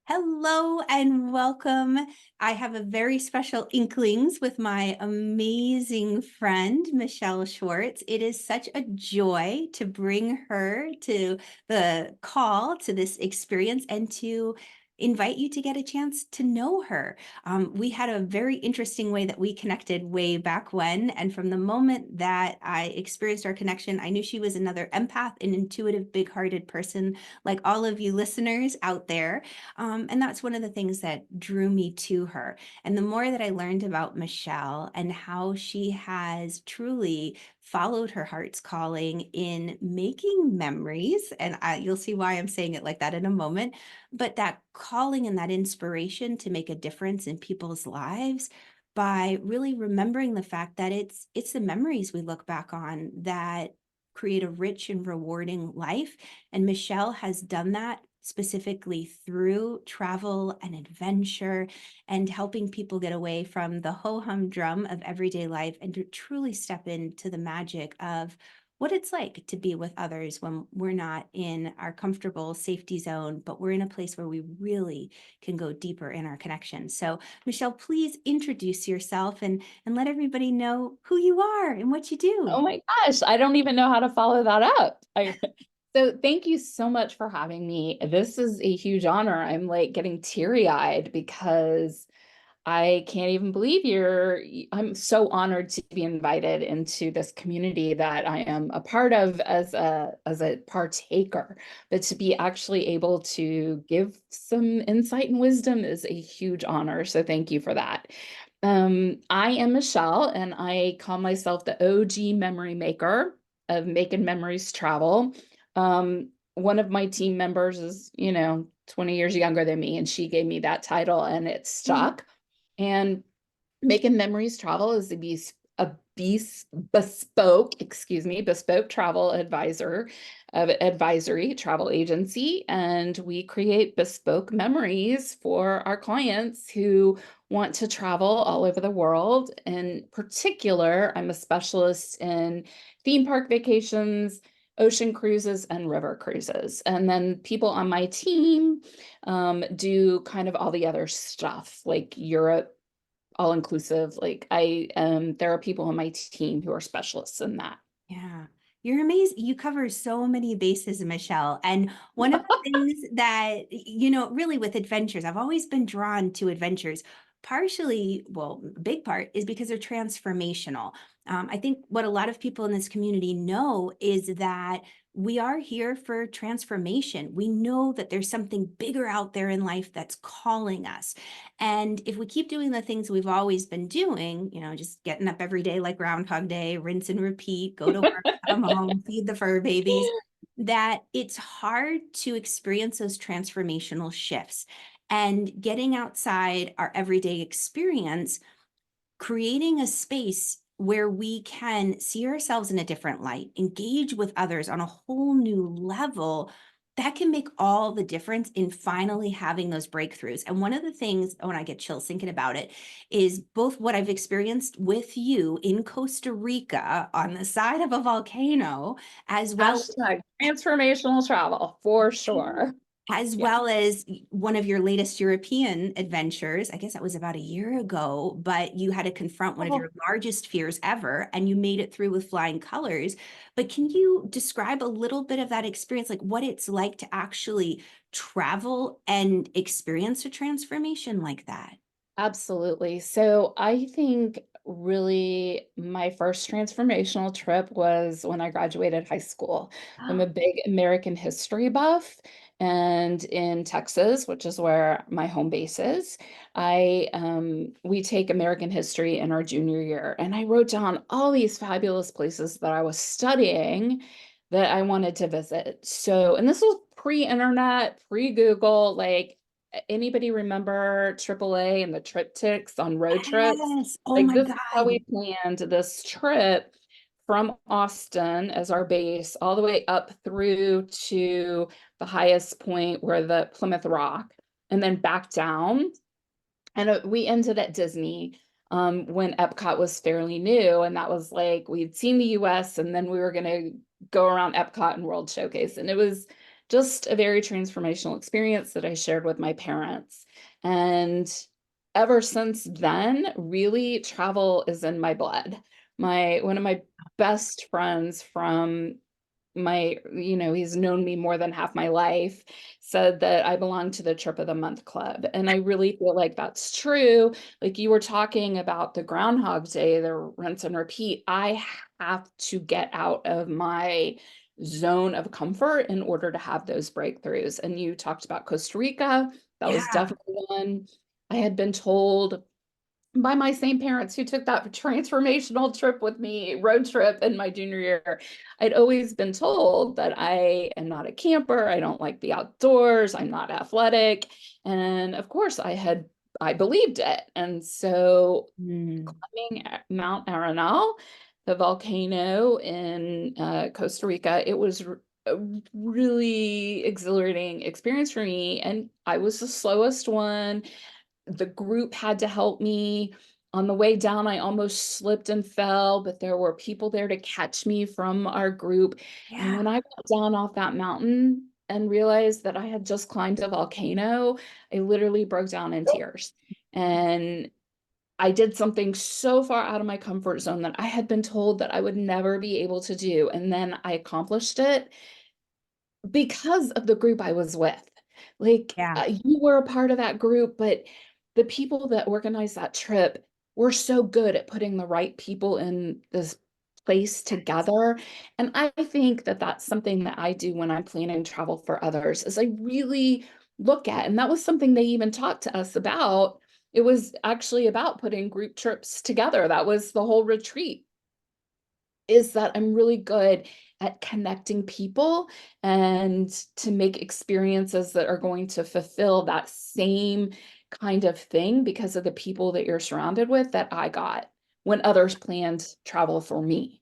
Hello and welcome. I have a very special Inklings with my amazing friend, Michele Schwartz. It is such a joy to bring her to the call, to this experience, and to invite you to get a chance to know her. We had a very interesting way that we connected way back when. And from the moment that I experienced our connection, I knew she was another empath, an intuitive, big-hearted person like all of you listeners out there. And that's one of the things that drew me to her. And the more that I learned about Michele and how she has truly followed her heart's calling in making memories, and you'll see why I'm saying it like that in a moment, but that calling and that inspiration to make a difference in people's lives by really remembering the fact that it's the memories we look back on that create a rich and rewarding life. And Michele has done that specifically through travel and adventure and helping people get away from the ho-hum of everyday life and to truly step into the magic of what it's like to be with others when we're not in our comfortable safety zone, but we're in a place where we really can go deeper in our connection. So Michele, please introduce yourself and let everybody know who you are and what you do. Oh my gosh, I don't even know how to follow that up. So thank you so much for having me. This is a huge honor. I'm like getting teary-eyed because I can't even believe I'm so honored to be invited into this community that I am a part of as a partaker, but to be actually able to give some insight and wisdom is a huge honor. So thank you for that. I am Michele, and I call myself the OG memory maker of Making Memories Travel. One of my team members is, 20 years younger than me, and she gave me that title, and it stuck. And Making Memories Travel is bespoke travel advisory travel agency, and we create bespoke memories for our clients who want to travel all over the world. In particular, I'm a specialist in theme park vacations, ocean cruises, and river cruises. And then people on my team do kind of all the other stuff like Europe, all inclusive. There are people on my team who are specialists in that. Yeah, you're amazing. You cover so many bases, Michele. And one of the things that, really with adventures, I've always been drawn to adventures. Partially, well, a big part is because they're transformational. I think what a lot of people in this community know is that we are here for transformation. We know that there's something bigger out there in life that's calling us. And if we keep doing the things we've always been doing, just getting up every day like Groundhog Day, rinse and repeat, go to work, come home, feed the fur babies, that it's hard to experience those transformational shifts. And getting outside our everyday experience, creating a space where we can see ourselves in a different light, engage with others on a whole new level, that can make all the difference in finally having those breakthroughs. And one of the things, when I get chills thinking about it, is both what I've experienced with you in Costa Rica on the side of a volcano, as well Hashtag transformational travel for sure. as Yeah. well as one of your latest European adventures. I guess that was about a year ago, but you had to confront one of Oh, your largest fears ever, and you made it through with flying colors. But can you describe a little bit of that experience, like what it's like to actually travel and experience a transformation like that? absolutely. So I think really my first transformational trip was when I graduated high school. I'm a big American history buff, and in Texas, which is where my home base is, we take American history in our junior year, and I wrote down all these fabulous places that I was studying that I wanted to visit. So, and this was pre-internet, pre-Google, like anybody remember AAA and the triptychs on road trips? Yes. Oh Like my this is how God. we planned this trip from Austin as our base all the way up through to the highest point where the Plymouth Rock, and then back down. And we ended at Disney when Epcot was fairly new. And that was like, we'd seen the US and then we were going to go around Epcot and World Showcase. And it was just a very transformational experience that I shared with my parents. And ever since then, really travel is in my blood. My one of my best friends from he's known me more than half my life, said that I belong to the Trip of the Month Club. And I really feel like that's true. Like you were talking about the Groundhog Day, the rinse and repeat. I have to get out of my zone of comfort in order to have those breakthroughs. And you talked about Costa Rica. That was Yeah. definitely one. I had been told by my same parents who took that transformational trip with me, road trip in my junior year. I'd always been told that I am not a camper. I don't like the outdoors. I'm not athletic. And of course, I believed it. And so Mm. climbing Mount Arenal, the volcano in Costa Rica, it was a really exhilarating experience for me. And I was the slowest one. The group had to help me. On the way down, I almost slipped and fell, but there were people there to catch me from our group. And Yeah. when I got down off that mountain and realized that I had just climbed a volcano, I literally broke down in tears. And I did something so far out of my comfort zone that I had been told that I would never be able to do. And then I accomplished it because of the group I was with. Like, Yeah. you were a part of that group, but the people that organized that trip were so good at putting the right people in this place together. And I think that that's something that I do when I'm planning travel for others, is I really look at, and that was something they even talked to us about. It was actually about putting group trips together. That was the whole retreat, is that I'm really good at connecting people and to make experiences that are going to fulfill that same kind of thing because of the people that you're surrounded with that I got when others planned travel for me.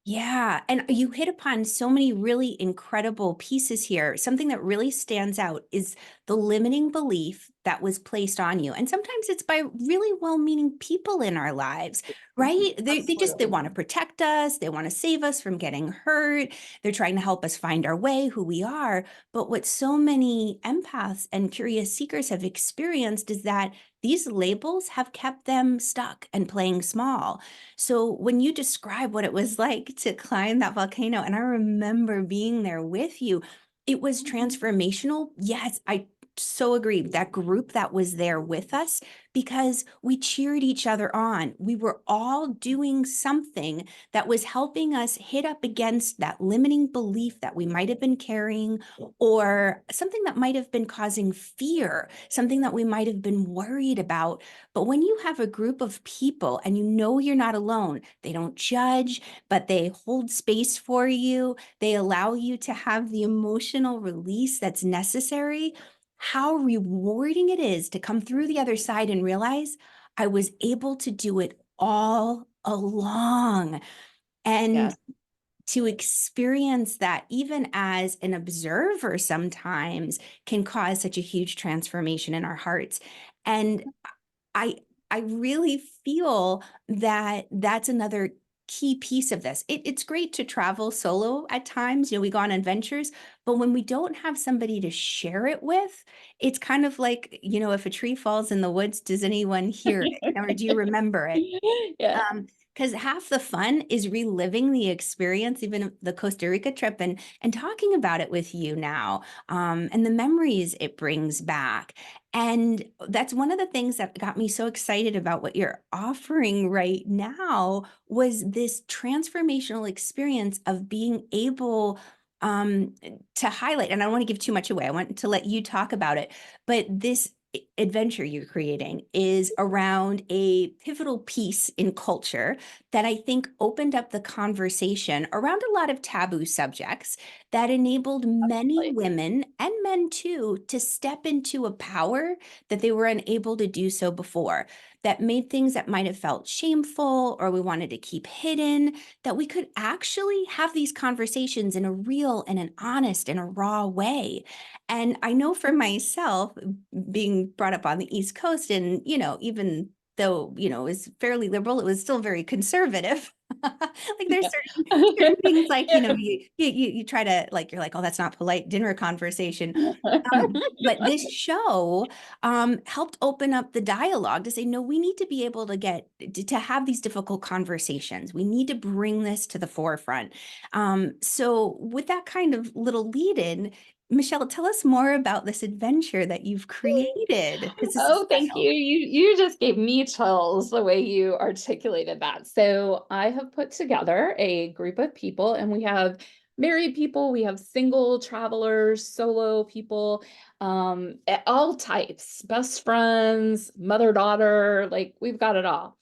Yeah, and you hit upon so many really incredible pieces here. Something that really stands out is the limiting belief that was placed on you. And sometimes it's by really well-meaning people in our lives, right? They want to Absolutely. protect us, they want to save us from getting hurt. They're trying to help us find our way, who we are. But what so many empaths and curious seekers have experienced is that these labels have kept them stuck and playing small. So when you describe what it was like to climb that volcano, and I remember being there with you, it was transformational. Yes, I so agree. That group that was there with us, because we cheered each other on. We were all doing something that was helping us hit up against that limiting belief that we might have been carrying, or something that might have been causing fear, something that we might have been worried about. But when you have a group of people and you know you're not alone, they don't judge, but they hold space for you. They allow you to have the emotional release that's necessary. How rewarding it is to come through the other side and realize I was able to do it all along. And Yes. to experience that, even as an observer, sometimes can cause such a huge transformation in our hearts. And I I really feel that that's another key piece of this. It's great to travel solo at times. We go on adventures, but when we don't have somebody to share it with, it's kind of like, if a tree falls in the woods, does anyone hear it? Or do you remember it? Yeah. Because half the fun is reliving the experience, even the Costa Rica trip, and talking about it with you now, and the memories it brings back. And that's one of the things that got me so excited about what you're offering right now, was this transformational experience of being able to highlight. And I don't want to give too much away. I want to let you talk about it, but this adventure you're creating is around a pivotal piece in culture that I think opened up the conversation around a lot of taboo subjects, that enabled many Like, women and men too to step into a power that they were unable to do so before, that made things that might have felt shameful or we wanted to keep hidden, that we could actually have these conversations in a real and an honest and a raw way. And I know for myself, being brought up on the East Coast, and, even though, it was fairly liberal, it was still very conservative. Like there's certain things like, you try to like, you're like, oh, that's not polite dinner conversation. But this show helped open up the dialogue to say, no, we need to be able to to have these difficult conversations. We need to bring this to the forefront. So with that kind of little lead in, Michelle, tell us more about this adventure that you've created, because this is Oh, thank special. you. You just gave me chills the way you articulated that. So I have put together a group of people, and we have married people, we have single travelers, solo people, all types, best friends, mother, daughter, like we've got it all.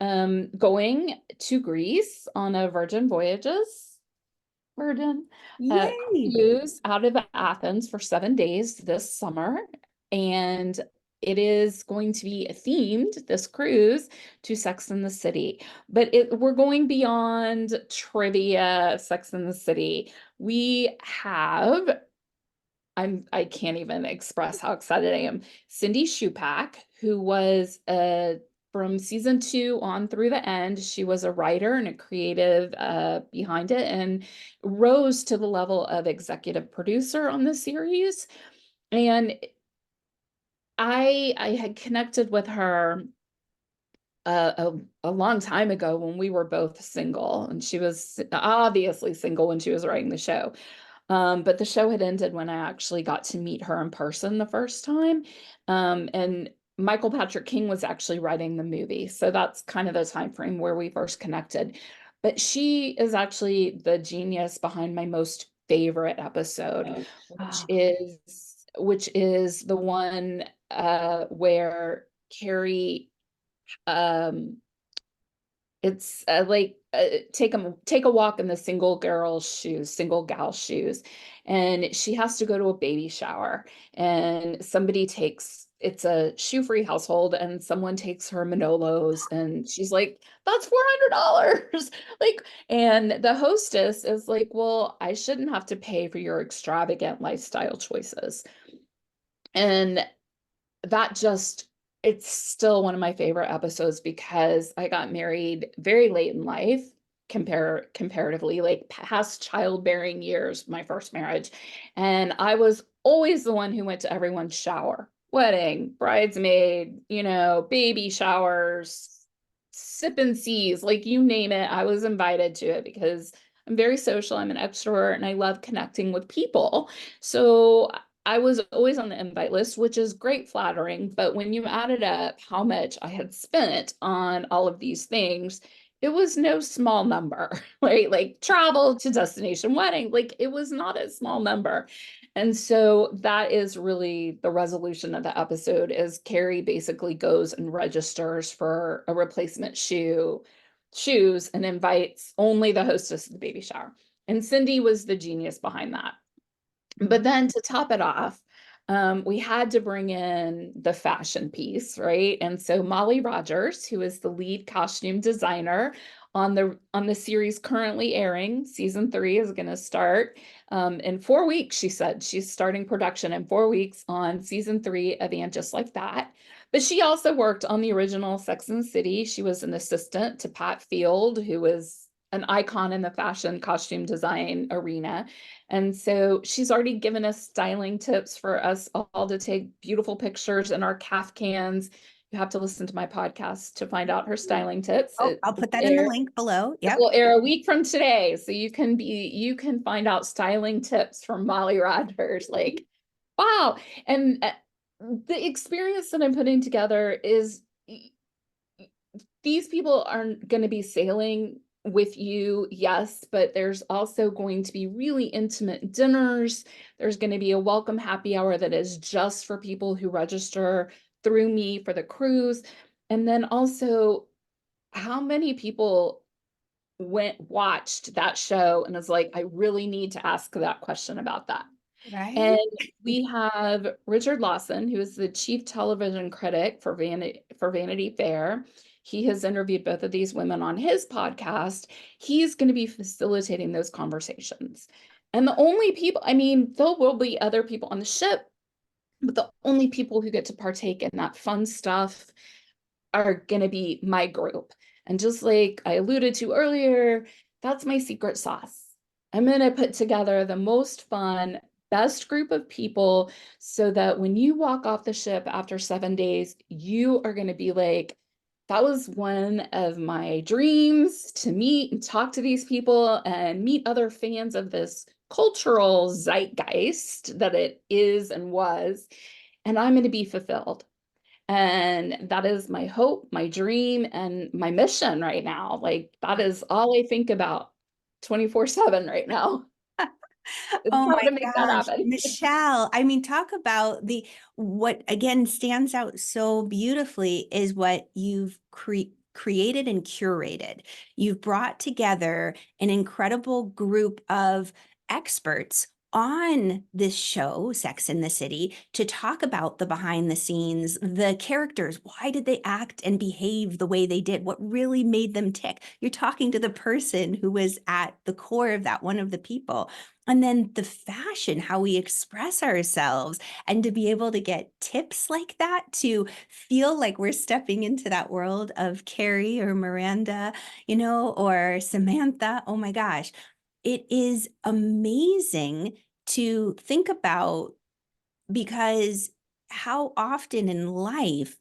Going to Greece on a Virgin Yay. cruise out of Athens for 7 days this summer. And it is going to be themed, this cruise, to Sex and the City. But we're going beyond trivia, Sex and the City. We have, I can't even express how excited I am. Cindy Shupak, who was from season 2 on through the end, she was a writer and a creative behind it, and rose to the level of executive producer on the series. And I had connected with her a long time ago when we were both single, and she was obviously single when she was writing the show. But the show had ended when I actually got to meet her in person the first time. And Michael Patrick King was actually writing the movie. So that's kind of the time frame where we first connected. But she is actually the genius behind my most favorite episode, which Oh, is the one where Carrie um it's like take a walk in the single gal's shoes, and she has to go to a baby shower, and it's a shoe-free household, and someone takes her Manolos, and she's like, "That's $400." Like, and the hostess is like, "Well, I shouldn't have to pay for your extravagant lifestyle choices." And that just it's still one of my favorite episodes because I got married very late in life, comparatively, like past childbearing years, my first marriage. And I was always the one who went to everyone's shower, wedding, bridesmaid, baby showers, sip and seas, like you name it, I was invited to it because I'm very social, I'm an extrovert, and I love connecting with people. So I was always on the invite list, which is great flattering. But when you added up how much I had spent on all of these things, it was no small number, right? Like travel to destination wedding, like it was not a small number. And so that is really the resolution of the episode is Carrie basically goes and registers for a replacement shoes and invites only the hostess of the baby shower. And Cindy was the genius behind that. But then to top it off, we had to bring in the fashion piece, right? And so Molly Rogers, who is the lead costume designer on the series currently airing, season 3 is going to start in 4 weeks. She said she's starting production in 4 weeks on season 3 of And Just Like That. But she also worked on the original Sex and the City. She was an assistant to Pat Field, who was an icon in the fashion costume design arena. And so she's already given us styling tips for us all to take beautiful pictures in our calf cans. You have to listen to my podcast to find out her styling tips. oh, It I'll will put that in the air, link below. it Yep. will air a week from today. So you can find out styling tips from Molly Rogers. Like, wow. And the experience that I'm putting together is these people aren't going to be sailing with you, yes, but there's also going to be really intimate dinners. There's going to be a welcome happy hour that is just for people who register through me for the cruise. And then also, how many people watched that show and is like, I really need to ask that question about that. Right. And we have Richard Lawson, who is the chief television critic for Vanity Fair. He has interviewed both of these women on his podcast. He's going to be facilitating those conversations. And the only people, I mean, there will be other people on the ship, but the only people who get to partake in that fun stuff are going to be my group. And just like I alluded to earlier, that's my secret sauce. I'm going to put together the most fun, best group of people so that when you walk off the ship after 7 days, you are going to be like, that was one of my dreams to meet and talk to these people and meet other fans of this cultural zeitgeist that it is and was. And I'm going to be fulfilled. And that is my hope, my dream, and my mission right now. Like that is all I think about 24/7 right now. It's Oh trying my to make that gosh, happen. Michelle. I mean, talk about what again stands out so beautifully is what you've created and curated. You've brought together an incredible group of experts on this show, Sex in the City, to talk about the behind the scenes, the characters. Why did they act and behave the way they did? What really made them tick? You're talking to the person who was at the core of that, one of the people. And then the fashion, how we express ourselves, and to be able to get tips like that, to feel like we're stepping into that world of Carrie or Miranda, or Samantha. Oh my gosh. It is amazing to think about, because how often in life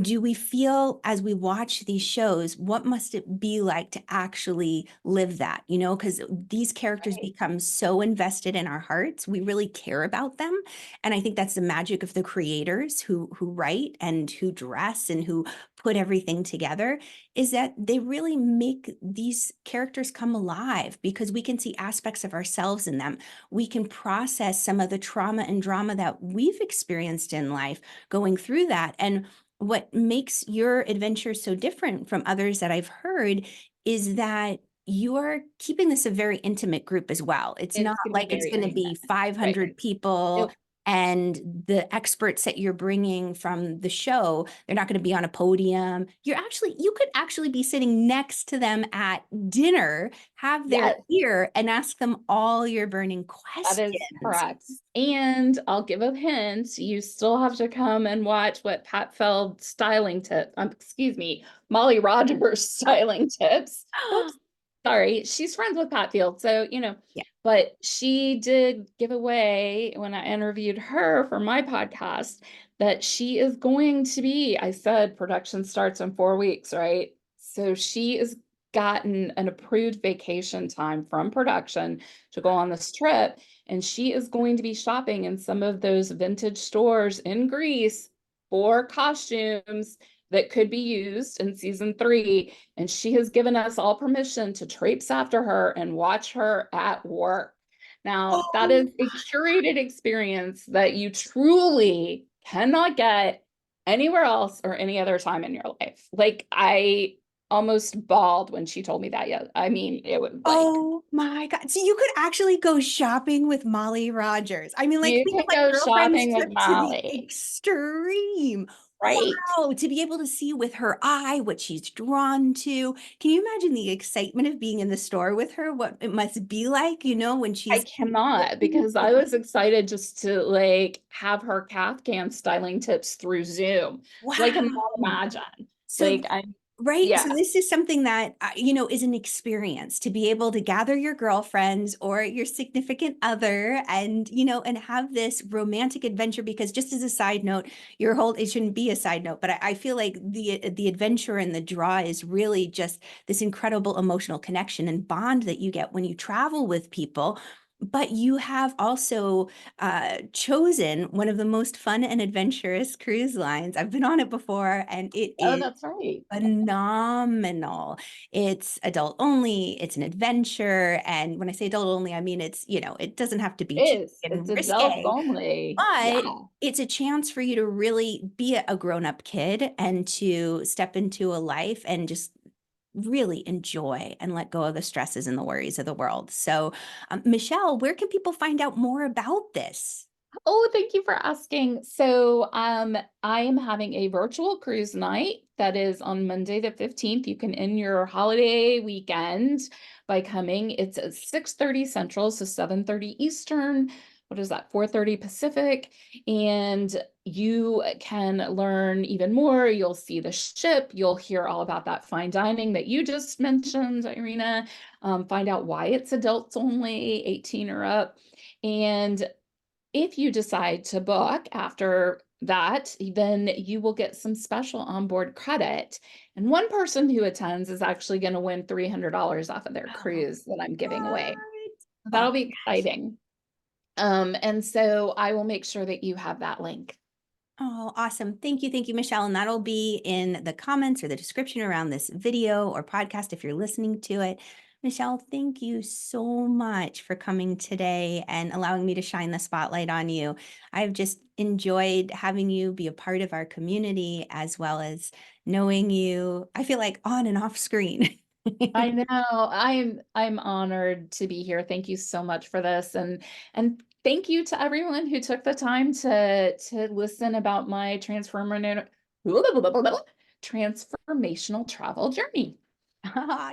do we feel as we watch these shows, what must it be like to actually live that, because these characters Right. become so invested in our hearts. We really care about them. And I think that's the magic of the creators who write and who dress and who put everything together, is that they really make these characters come alive because we can see aspects of ourselves in them. We can process some of the trauma and drama that we've experienced in life going through that. And what makes your adventure so different from others that I've heard is that you're keeping this a very intimate group as well. It's not It's going to be like it's very going to intimate. be Right. 500 people Nope. and the experts that you're bringing from the show, they're not going to be on a podium. You could actually be sitting next to them at dinner, have their Yes. ear, and ask them all your burning That is questions. correct. And I'll give a hint, you still have to come and watch what Pat Feld styling tip, excuse me, Molly Rogers styling tips. Whoops. Sorry, she's friends with Pat Field, so Yeah. but she did give away when I interviewed her for my podcast that she is going to be, I said production starts in 4 weeks, right? So she has gotten an approved vacation time from production to go on this trip, and she is going to be shopping in some of those vintage stores in Greece for costumes that could be used in season 3. And she has given us all permission to traipse after her and watch her at work. Now, that Oh, is a curated experience that you truly cannot get anywhere else or any other time in your life. Like, I almost bawled when she told me that. Yeah, I mean, it was like, oh my God. So you could actually go shopping with Molly Rogers. I mean, like you think of can like go girlfriends shopping with trip to the Molly, extreme. right? Wow, to be able to see with her eye what she's drawn to. Can you imagine the excitement of being in the store with her? What it must be like, when I she's cannot, because I was excited just to like have her Kafka styling tips through Zoom. So I cannot wow. imagine. So, Like I'm, right. yeah, So this is something that, is an experience to be able to gather your girlfriends or your significant other and, and have this romantic adventure. Because just as a side note, it shouldn't be a side note, but I feel like the adventure and the draw is really just this incredible emotional connection and bond that you get when you travel with people. But you have also chosen one of the most fun and adventurous cruise lines. I've been on it before, and it oh, is that's right. phenomenal. It's adult only, it's an adventure. And when I say adult only, I mean it doesn't have to be cheap It's and adults risque, only. but Yeah. it's a chance for you to really be a grown-up kid and to step into a life and just really enjoy and let go of the stresses and the worries of the world. So, Michelle, where can people find out more about this? Oh, thank you for asking. So, I am having a virtual cruise night that is on Monday the 15th. You can end your holiday weekend by coming. It's at 6:30 Central, so 7:30 Eastern. what is that, 4:30 Pacific, and you can learn even more. You'll see the ship, you'll hear all about that fine dining that you just mentioned, Irina, find out why it's adults only, 18 or up. And if you decide to book after that, then you will get some special onboard credit. And one person who attends is actually going to win $300 off of their Oh, cruise that I'm giving away. what? Oh That'll be exciting. And so I will make sure that you have that link. Oh, awesome. Thank you, Michelle. And that'll be in the comments or the description around this video or podcast if you're listening to it. Michelle, thank you so much for coming today and allowing me to shine the spotlight on you. I've just enjoyed having you be a part of our community as well as knowing you, I feel like on and off screen. I know. I'm honored to be here. Thank you so much for this. And thank you to everyone who took the time to listen about my transformational travel journey.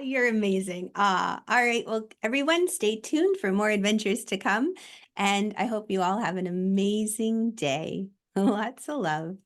You're amazing. All right. Well, everyone, stay tuned for more adventures to come. And I hope you all have an amazing day. Lots of love.